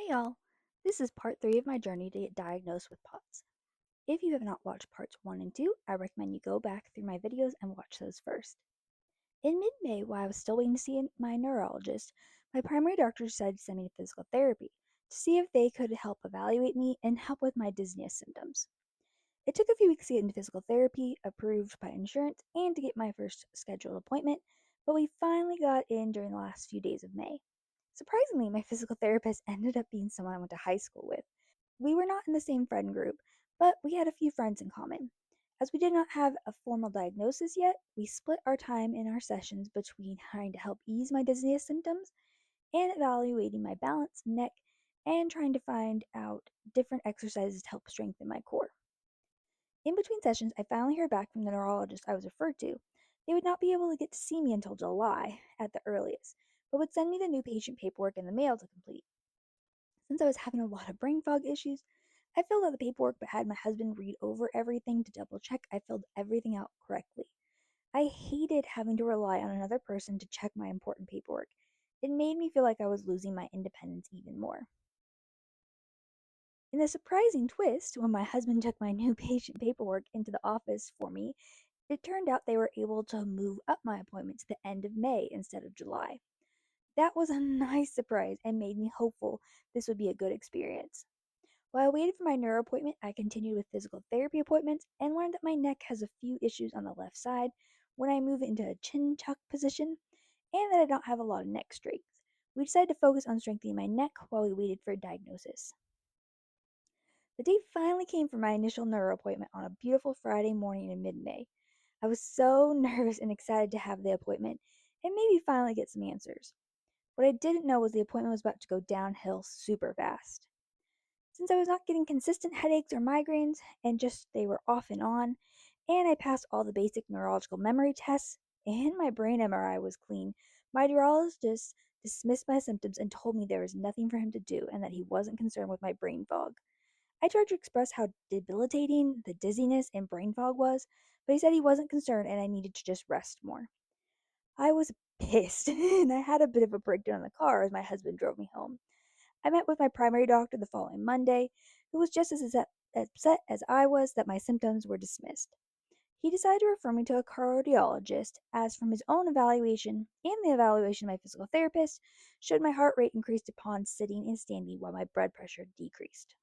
Hey y'all, this is part 3 of my journey to get diagnosed with POTS. If you have not watched parts 1 and 2, I recommend you go back through my videos and watch those first. In mid May, while I was still waiting to see my neurologist, my primary doctor decided to send me to physical therapy to see if they could help evaluate me and help with my dizziness symptoms. It took a few weeks to get into physical therapy, approved by insurance, and to get my first scheduled appointment, but we finally got in during the last few days of May. Surprisingly, my physical therapist ended up being someone I went to high school with. We were not in the same friend group, but we had a few friends in common. As we did not have a formal diagnosis yet, we split our time in our sessions between trying to help ease my dizziness symptoms and evaluating my balance, neck, and trying to find out different exercises to help strengthen my core. In between sessions, I finally heard back from the neurologist I was referred to. They would not be able to get to see me until July at the earliest, but would send me the new patient paperwork in the mail to complete. Since I was having a lot of brain fog issues, I filled out the paperwork but had my husband read over everything to double check I filled everything out correctly. I hated having to rely on another person to check my important paperwork. It made me feel like I was losing my independence even more. In a surprising twist, when my husband took my new patient paperwork into the office for me, it turned out they were able to move up my appointment to the end of May instead of July. That was a nice surprise and made me hopeful this would be a good experience. While I waited for my neuro appointment, I continued with physical therapy appointments and learned that my neck has a few issues on the left side when I move into a chin tuck position and that I don't have a lot of neck strength. We decided to focus on strengthening my neck while we waited for a diagnosis. The day finally came for my initial neuro appointment on a beautiful Friday morning in mid May. I was so nervous and excited to have the appointment and maybe finally get some answers. What I didn't know was the appointment was about to go downhill super fast. Since I was not getting consistent headaches or migraines, and just they were off and I passed all the basic neurological memory tests, and my brain MRI was clean, my neurologist dismissed my symptoms and told me there was nothing for him to do and that he wasn't concerned with my brain fog. I tried to express how debilitating the dizziness and brain fog was, but he said he wasn't concerned and I needed to just rest more. I was pissed, and I had a bit of a breakdown in the car as my husband drove me home. I met with my primary doctor the following Monday, who was just as upset as I was that my symptoms were dismissed. He decided to refer me to a cardiologist, as from his own evaluation and the evaluation of my physical therapist, showed my heart rate increased upon sitting and standing while my blood pressure decreased.